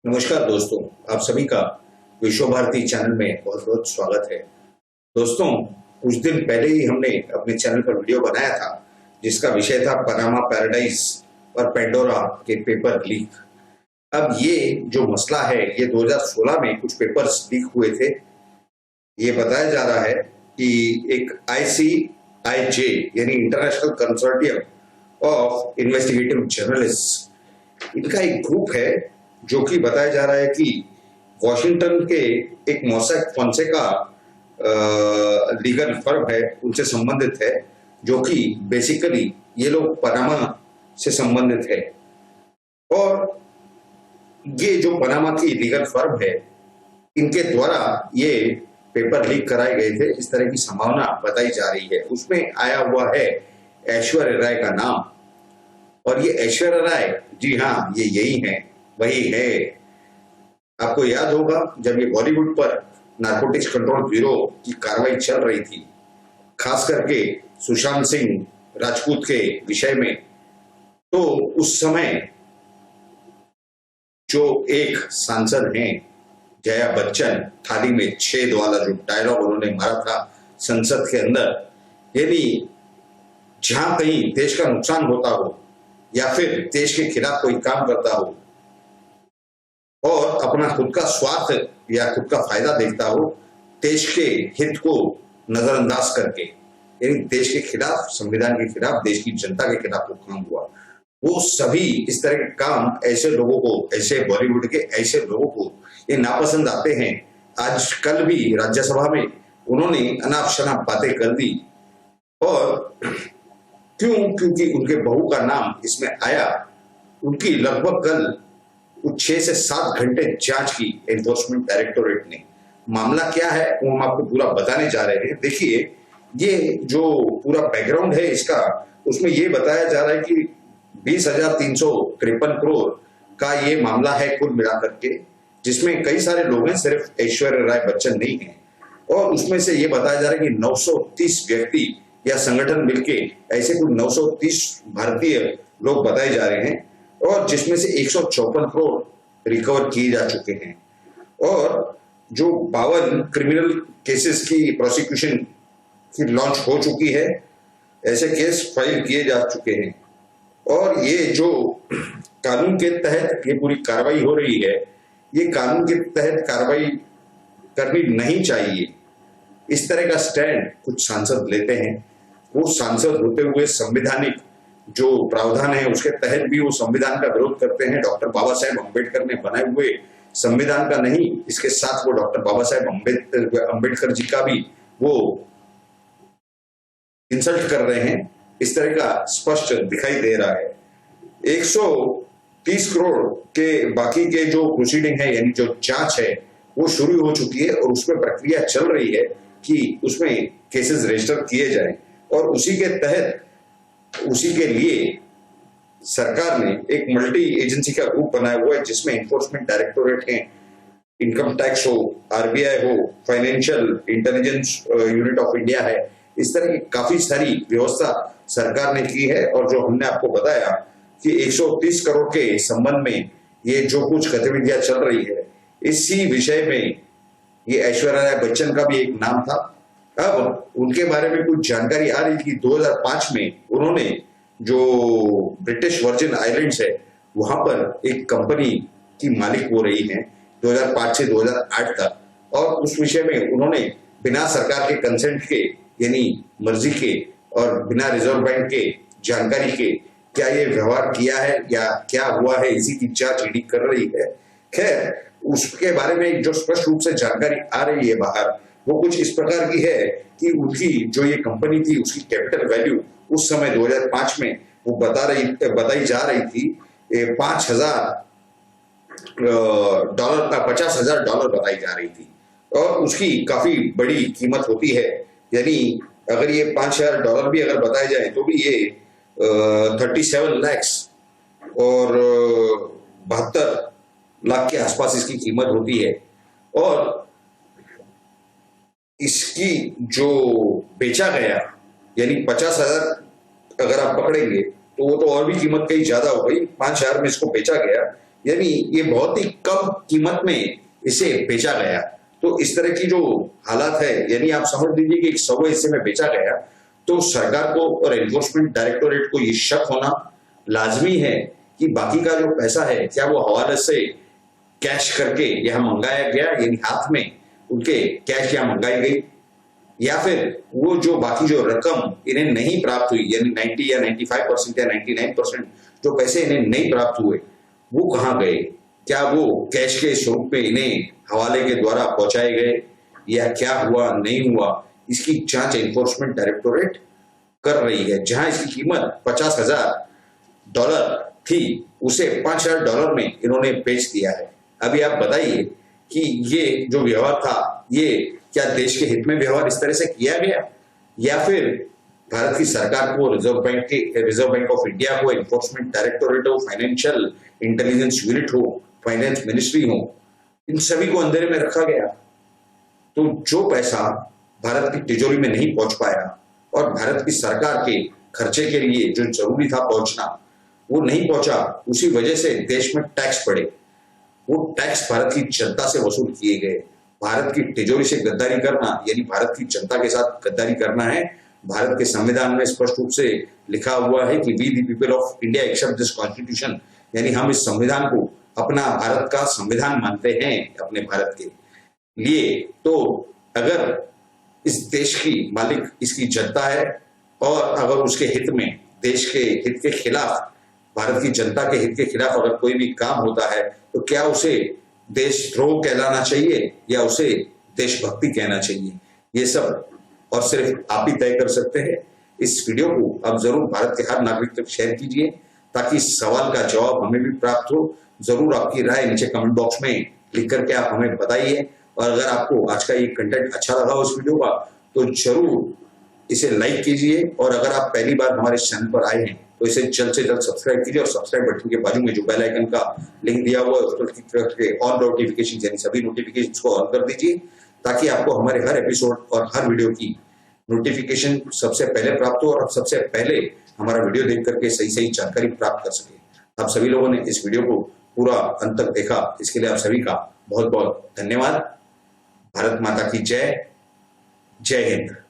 नमस्कार दोस्तों, आप सभी का विश्व भारती चैनल में बहुत बहुत स्वागत है। दोस्तों, कुछ दिन पहले ही हमने अपने चैनल पर वीडियो बनाया था जिसका विषय था पनामा पैराडाइज और पेंडोरा के पेपर लीक। अब ये जो मसला है, ये 2016 में कुछ पेपर्स लीक हुए थे। ये बताया जा रहा है कि एक ICIJ यानी international consortium of investigative journalist, इनका एक ग्रुप है जो कि बताया जा रहा है कि वॉशिंगटन के एक मोसैक फोंसेका लीगल फर्म है, उनसे संबंधित है, जो कि बेसिकली ये लोग पनामा से संबंधित है। और ये जो पनामा की लीगल फर्म है, इनके द्वारा ये पेपर लीक कराए गए थे, इस तरह की संभावना बताई जा रही है। उसमें आया हुआ है ऐश्वर्या राय का नाम, और ये ऐश्वर्या राय, जी हाँ, ये यही है, वही है। आपको याद होगा जब ये बॉलीवुड पर नारकोटिक्स कंट्रोल ब्यूरो की कार्रवाई चल रही थी, खास करके सुशांत सिंह राजपूत के विषय में, तो उस समय जो एक सांसद हैं जया बच्चन, थाली में छेद वाला जो डायलॉग उन्होंने मारा था संसद के अंदर, यदि जहां कहीं देश का नुकसान होता हो या फिर देश के खिलाफ कोई काम करता हो और अपना खुद का स्वार्थ या खुद का फायदा देखता हो, देश के हित को नजरअंदाज करके, यानी देश के खिलाफ, संविधान के खिलाफ, देश की जनता के खिलाफ वो काम हुआ, वो सभी इस तरह के काम ऐसे लोगों को, ऐसे बॉलीवुड के ऐसे लोगों को ये नापसंद आते हैं। आज कल भी राज्यसभा में उन्होंने अनाप शनाप बातें कर दी, और क्योंकि उनके बहू का नाम इसमें आया। उनकी लगभग कल 6 से 7 घंटे जांच की एनफोर्समेंट डायरेक्टोरेट ने। मामला क्या है वो हम आपको पूरा बताने जा रहे हैं। देखिए, ये जो पूरा बैकग्राउंड है इसका, उसमें ये बताया जा रहा है कि 20,353 करोड़ का ये मामला है कुल मिलाकर के, जिसमें कई सारे लोग हैं, सिर्फ ऐश्वर्या राय बच्चन नहीं है। और उसमें से ये बताया जा रहा है कि 930 व्यक्ति या संगठन मिलके ऐसे कुल 930 भारतीय लोग बताए जा रहे हैं, और जिसमें से 154 करोड़ रिकवर किए जा चुके हैं। और जो 52 क्रिमिनल केसेस की प्रोसिक्यूशन की लॉन्च हो चुकी है, ऐसे केस फाइल किए जा चुके हैं। और ये जो कानून के तहत ये पूरी कार्रवाई हो रही है, ये कानून के तहत कार्रवाई करनी नहीं चाहिए, इस तरह का स्टैंड कुछ सांसद लेते हैं। वो सांसद होते हुए संवैधानिक जो प्रावधान है उसके तहत भी वो संविधान का विरोध करते हैं। डॉक्टर बाबा साहेब अम्बेडकर ने बनाए हुए संविधान का नहीं, इसके साथ वो डॉक्टर बाबा साहेब अम्बेडकर जी का भी वो इंसल्ट कर रहे हैं। इस तरह का स्पष्ट दिखाई दे रहा है। 130 करोड़ के बाकी के जो प्रोसीडिंग है, यानी जो जांच है, वो शुरू हो चुकी है और उसमें प्रक्रिया चल रही है कि उसमें केसेस रजिस्टर किए जाएं। और उसी के तहत, उसी के लिए सरकार ने एक मल्टी एजेंसी का ग्रुप बनाया हुआ है, जिसमें एनफोर्समेंट डायरेक्टोरेट है, इनकम टैक्स हो, RBI हो, financial intelligence unit of India है। इस तरह की काफी सारी व्यवस्था सरकार ने की है। और जो हमने आपको बताया कि 130 करोड़ के संबंध में ये जो कुछ गतिविधियां चल रही है, इसी विषय में ये ऐश्वर्या राय बच्चन का भी एक नाम था। अब उनके बारे में कुछ जानकारी आ रही थी। 2005 में उन्होंने जो ब्रिटिश वर्जिन आइलैंड्स है, वहां पर एक कंपनी की मालिक हो रही हैं 2005 से 2008 तक, और उस विषय में उन्होंने बिना सरकार के कंसेंट के, यानी मर्जी के, और बिना रिजर्व बैंक के जानकारी के क्या ये व्यवहार किया है या क्या हुआ है, इसी की जांच ईडी कर रही है। खैर, उसके बारे में जो स्पष्ट रूप से जानकारी आ रही है बाहर, वो कुछ इस प्रकार की है कि उनकी जो ये कंपनी थी, उसकी कैपिटल वैल्यू उस समय 2005 में वो बताई जा रही थी $50,000 बताई जा रही थी, और उसकी काफी बड़ी कीमत होती है। यानी अगर ये $5,000 भी अगर बताए जाए तो भी ये 37 लाख और 72 लाख के आसपास इसकी कीमत होती है। और इसकी जो बेचा गया, यानी 50,000 अगर आप पकड़ेंगे तो वो तो और भी कीमत कहीं ज्यादा हो गई। 5,000 में इसको बेचा गया, यानी ये बहुत ही कम कीमत में इसे बेचा गया। तो इस तरह की जो हालात है, यानी आप समझ लीजिए कि 100वें हिस्से में बेचा गया, तो सरकार को और एनफोर्समेंट डायरेक्टोरेट को ये शक होना लाजमी है कि बाकी का जो पैसा है क्या वो हवाले से कैश करके यहाँ मंगाया गया, यानी हाथ में उनके कैश यहाँ मंगाई गई, या फिर वो जो बाकी जो रकम इन्हें नहीं प्राप्त हुई, यानी 90 या 95% या 99% जो पैसे इन्हें नहीं प्राप्त हुए वो कहाँ गए? क्या वो कैश के स्वरूप में इन्हें हवाले के द्वारा पहुंचाए गए, या क्या हुआ नहीं हुआ? इसकी जांच एनफोर्समेंट डायरेक्टोरेट कर रही है। जहां इसकी कीमत $50,000 थी, उसे $5,000 में इन्होंने बेच दिया है। अभी आप बताइए कि ये जो व्यवहार था, ये क्या देश के हित में व्यवहार इस तरह से किया गया, या फिर भारत की सरकार को, रिजर्व बैंक ऑफ इंडिया को, एनफोर्समेंट डायरेक्टोरेट हो, फाइनेंशियल इंटेलिजेंस यूनिट हो, फाइनेंस मिनिस्ट्री हो, इन सभी को अंधेरे में रखा गया? तो जो पैसा भारत की तिजोरी में नहीं पहुंच पाया और भारत की सरकार के खर्चे के लिए जो जरूरी था पहुंचना, वो नहीं पहुंचा, उसी वजह से देश में टैक्स बढ़े। वो टैक्स भारत की जनता से वसूल किए गए। भारत की तिजोरी से गद्दारी करना यानी भारत की जनता के साथ गद्दारी करना है। भारत के संविधान में स्पष्ट रूप से लिखा हुआ है कि we the people of India accept this constitution, यानी हम इस संविधान को अपना भारत का संविधान मानते हैं अपने भारत के लिए। तो अगर इस देश की मालिक इसकी जनता है और अगर उसके हित में, देश के हित के खिलाफ, भारत की जनता के हित के खिलाफ अगर कोई भी काम होता है, तो क्या उसे देशद्रोह कहलाना चाहिए या उसे देशभक्ति कहना चाहिए? ये सब और सिर्फ आप ही तय कर सकते हैं। इस वीडियो को आप जरूर भारत के हर नागरिक तक शेयर कीजिए ताकि इस सवाल का जवाब हमें भी प्राप्त हो। जरूर आपकी राय नीचे कमेंट बॉक्स में लिख करके आप हमें बताइए, और अगर आपको आज का ये कंटेंट अच्छा लगा हो इस वीडियो का, तो जरूर इसे लाइक कीजिए, और अगर आप पहली बार हमारे चैनल पर आए हैं तो इसे जल्द से जल्द सब्सक्राइब कीजिए, और सब्सक्राइब बटन के बाजू में जो बेल आइकन का लिंक दिया हुआ है उस पर क्लिक करके ऑल नोटिफिकेशन यानी सभी नोटिफिकेशन को ऑन कर दीजिए, ताकि आपको हमारे हर एपिसोड और हर वीडियो की नोटिफिकेशन सबसे पहले प्राप्त हो और आप सबसे पहले हमारा वीडियो देख करके सही सही जानकारी प्राप्त कर सके। आप सभी लोगों ने इस वीडियो को पूरा अंत तक देखा, इसके लिए आप सभी का बहुत बहुत धन्यवाद। भारत माता की जय। जय हिंद।